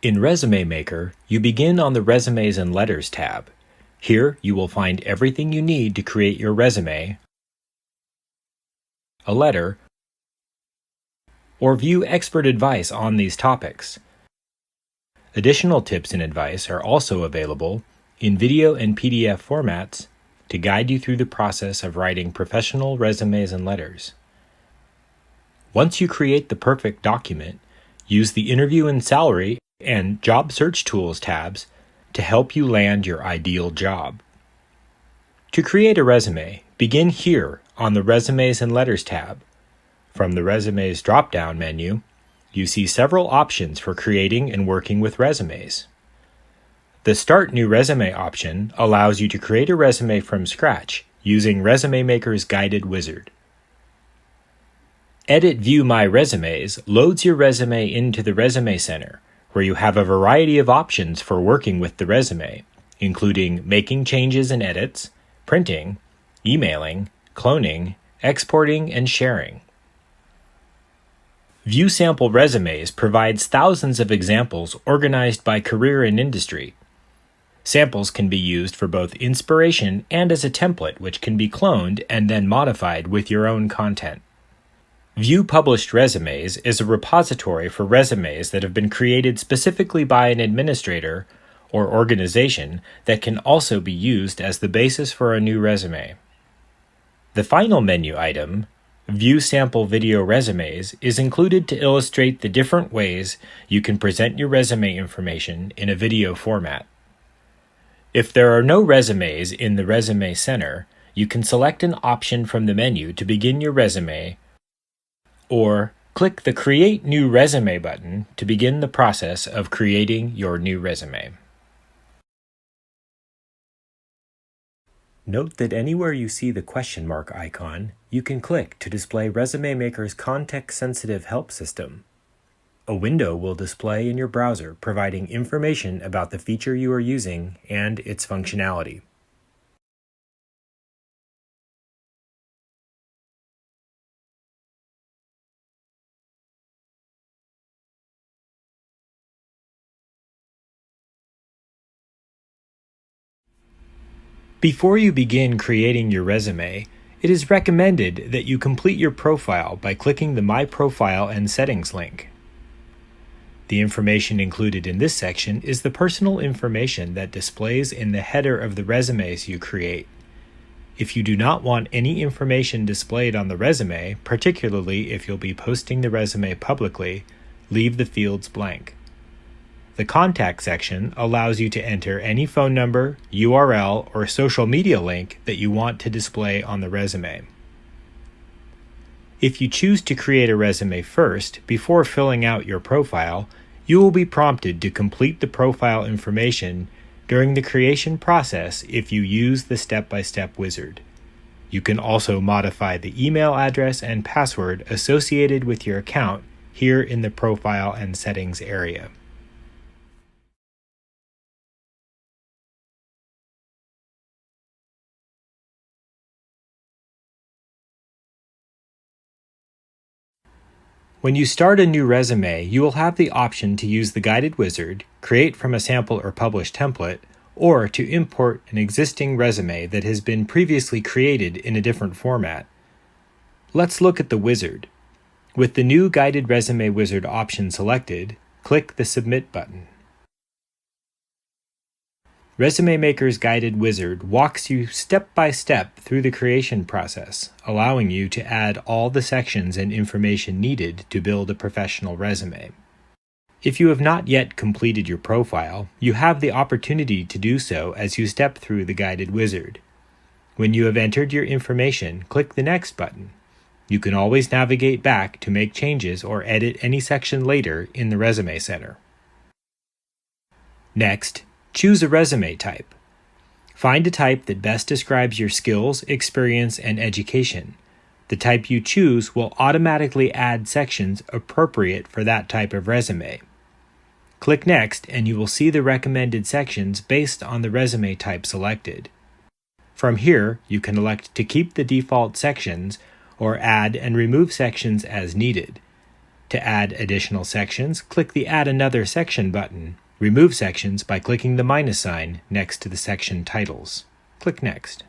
In Resume Maker, you begin on the Resumes and Letters tab. Here, you will find everything you need to create your resume, a letter, or view expert advice on these topics. Additional tips and advice are also available in video and PDF formats to guide you through the process of writing professional resumes and letters. Once you create the perfect document, use the Interview and Salary and Job Search Tools tabs to help you land your ideal job. To create a resume, begin here on the Resumes and Letters tab. From the Resumes drop-down menu, you see several options for creating and working with resumes. The Start New Resume option allows you to create a resume from scratch using Resume Maker's guided wizard. Edit View My Resumes loads your resume into the Resume Center, where you have a variety of options for working with the resume, including making changes and edits, printing, emailing, cloning, exporting, and sharing. View Sample Resumes provides thousands of examples organized by career and industry. Samples can be used for both inspiration and as a template, which can be cloned and then modified with your own content. View Published Resumes is a repository for resumes that have been created specifically by an administrator or organization that can also be used as the basis for a new resume. The final menu item, View Sample Video Resumes, is included to illustrate the different ways you can present your resume information in a video format. If there are no resumes in the Resume Center, you can select an option from the menu to begin your resume, or click the Create New Resume button to begin the process of creating your new resume. Note that anywhere you see the question mark icon, you can click to display Resume Maker's context-sensitive help system. A window will display in your browser providing information about the feature you are using and its functionality. Before you begin creating your resume, it is recommended that you complete your profile by clicking the My Profile and Settings link. The information included in this section is the personal information that displays in the header of the resumes you create. If you do not want any information displayed on the resume, particularly if you'll be posting the resume publicly, leave the fields blank. The Contact section allows you to enter any phone number, URL, or social media link that you want to display on the resume. If you choose to create a resume first, before filling out your profile, you will be prompted to complete the profile information during the creation process if you use the step-by-step wizard. You can also modify the email address and password associated with your account here in the Profile and Settings area. When you start a new resume, you will have the option to use the guided wizard, create from a sample or published template, or to import an existing resume that has been previously created in a different format. Let's look at the wizard. With the new Guided Resume Wizard option selected, click the Submit button. Resume Maker's guided wizard walks you step by step through the creation process, allowing you to add all the sections and information needed to build a professional resume. If you have not yet completed your profile, you have the opportunity to do so as you step through the guided wizard. When you have entered your information, click the Next button. You can always navigate back to make changes or edit any section later in the Resume Center. Next, choose a resume type. Find a type that best describes your skills, experience, and education. The type you choose will automatically add sections appropriate for that type of resume. Click Next and you will see the recommended sections based on the resume type selected. From here, you can elect to keep the default sections or add and remove sections as needed. To add additional sections, click the Add Another Section button. Remove sections by clicking the minus sign next to the section titles. Click Next.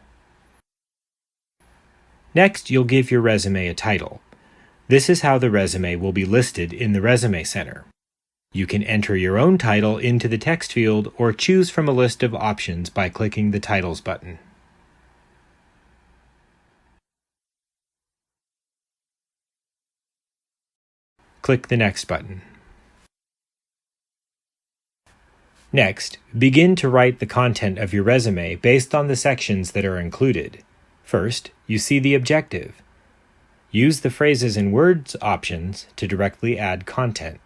Next, you'll give your resume a title. This is how the resume will be listed in the Resume Center. You can enter your own title into the text field or choose from a list of options by clicking the Titles button. Click the Next button. Next, begin to write the content of your resume based on the sections that are included. First, you see the objective. Use the Phrases and Words options to directly add content.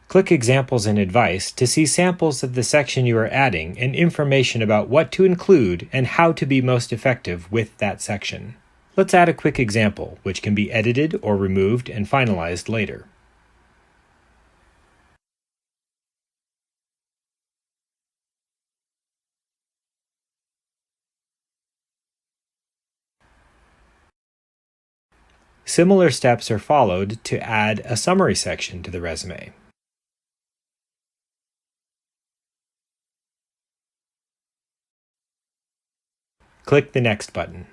Click Examples and Advice to see samples of the section you are adding and information about what to include and how to be most effective with that section. Let's add a quick example, which can be edited or removed and finalized later. Similar steps are followed to add a summary section to the resume. Click the Next button.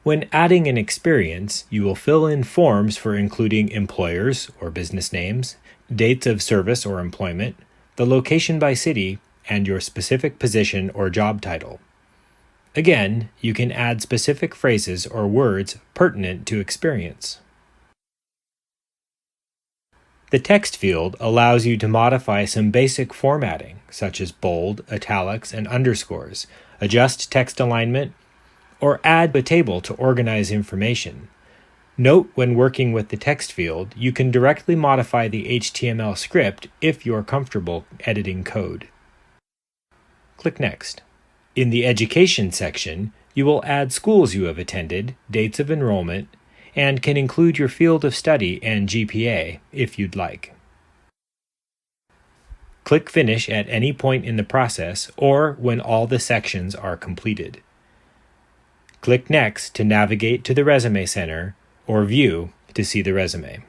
When adding an experience, you will fill in forms for including employers or business names, dates of service or employment, the location by city, and your specific position or job title. Again, you can add specific phrases or words pertinent to experience. The text field allows you to modify some basic formatting, such as bold, italics, and underscores, adjust text alignment, or add a table to organize information. Note when working with the text field, you can directly modify the HTML script if you're comfortable editing code. Click Next. In the Education section, you will add schools you have attended, dates of enrollment, and can include your field of study and GPA if you'd like. Click Finish at any point in the process or when all the sections are completed. Click Next to navigate to the Resume Center or View to see the resume.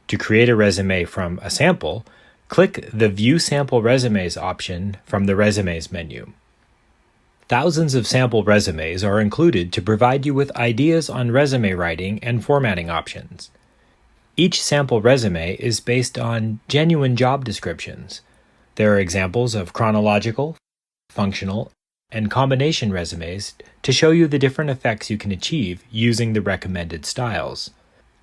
To create a resume from a sample, click the View Sample Resumes option from the Resumes menu. Thousands of sample resumes are included to provide you with ideas on resume writing and formatting options. Each sample resume is based on genuine job descriptions. There are examples of chronological, functional, and combination resumes to show you the different effects you can achieve using the recommended styles.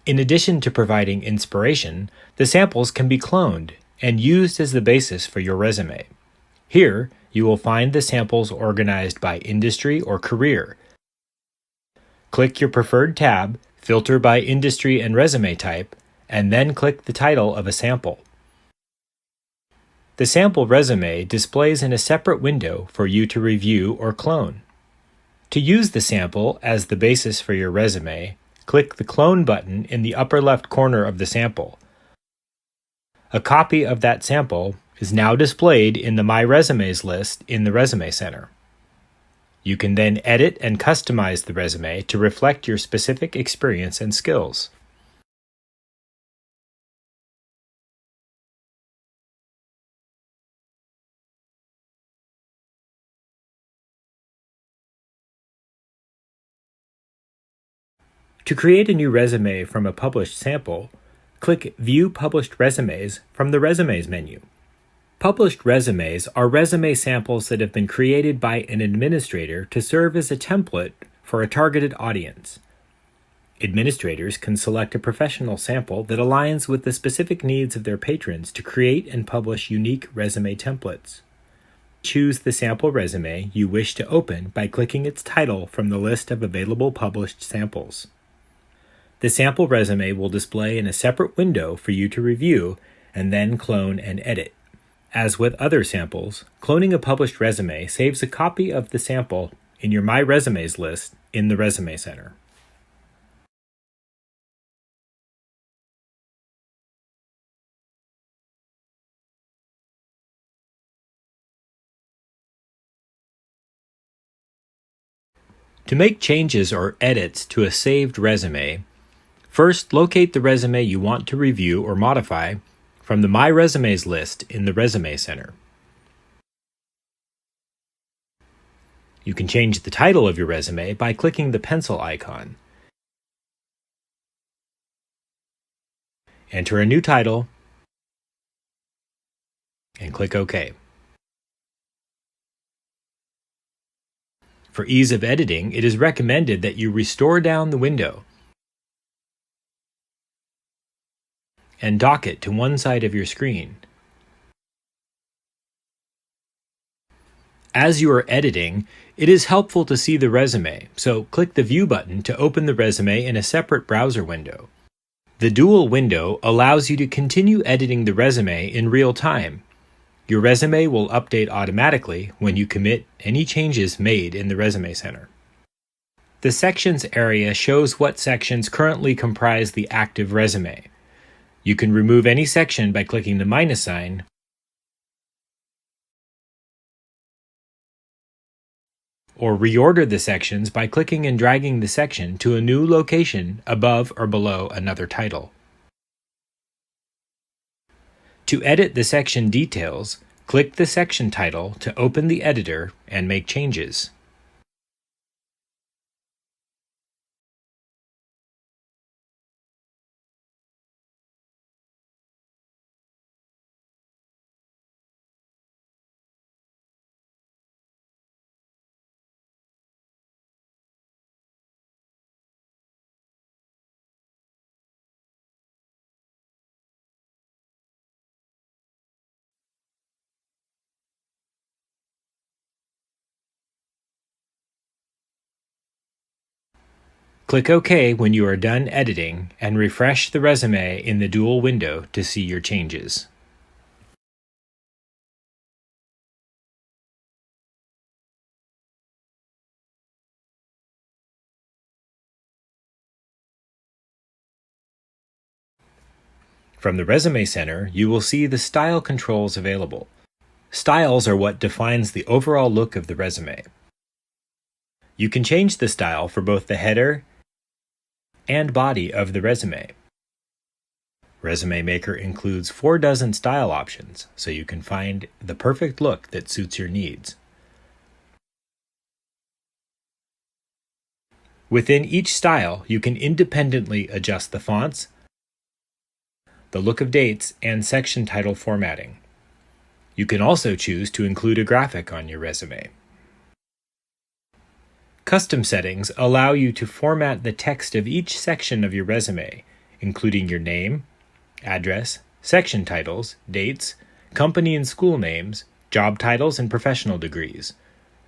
In addition to providing inspiration, the samples can be cloned and used as the basis for your resume. Here, you will find the samples organized by industry or career. Click your preferred tab, filter by industry and resume type, and then click the title of a sample. The sample resume displays in a separate window for you to review or clone. To use the sample as the basis for your resume, click the Clone button in the upper left corner of the sample. A copy of that sample is now displayed in the My Resumes list in the Resume Center. You can then edit and customize the resume to reflect your specific experience and skills. To create a new resume from a published sample, click View Published Resumes from the Resumes menu. Published resumes are resume samples that have been created by an administrator to serve as a template for a targeted audience. Administrators can select a professional sample that aligns with the specific needs of their patrons to create and publish unique resume templates. Choose the sample resume you wish to open by clicking its title from the list of available published samples. The sample resume will display in a separate window for you to review and then clone and edit. As with other samples, cloning a published resume saves a copy of the sample in your My Resumes list in the Resume Center. To make changes or edits to a saved resume, first locate the resume you want to review or modify from the My Resumes list in the Resume Center. You can change the title of your resume by clicking the pencil icon. Enter a new title and click OK. For ease of editing, it is recommended that you restore down the window and dock it to one side of your screen. As you are editing, it is helpful to see the resume, so click the View button to open the resume in a separate browser window. The dual window allows you to continue editing the resume in real time. Your resume will update automatically when you commit any changes made in the Resume Center. The Sections area shows what sections currently comprise the active resume. You can remove any section by clicking the minus sign or reorder the sections by clicking and dragging the section to a new location above or below another title. To edit the section details, click the section title to open the editor and make changes. Click OK when you are done editing and refresh the resume in the dual window to see your changes. From the Resume Center, you will see the style controls available. Styles are what defines the overall look of the resume. You can change the style for both the header and body of the resume. ResumeMaker includes 4 dozen style options, so you can find the perfect look that suits your needs. Within each style, you can independently adjust the fonts, the look of dates, and section title formatting. You can also choose to include a graphic on your resume. Custom settings allow you to format the text of each section of your resume, including your name, address, section titles, dates, company and school names, job titles, and professional degrees.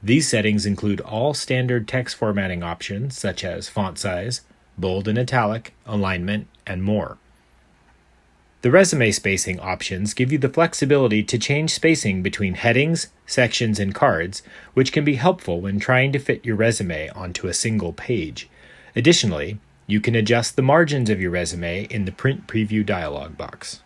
These settings include all standard text formatting options such as font size, bold and italic, alignment, and more. The resume spacing options give you the flexibility to change spacing between headings, sections, and cards, which can be helpful when trying to fit your resume onto a single page. Additionally, you can adjust the margins of your resume in the Print Preview dialog box.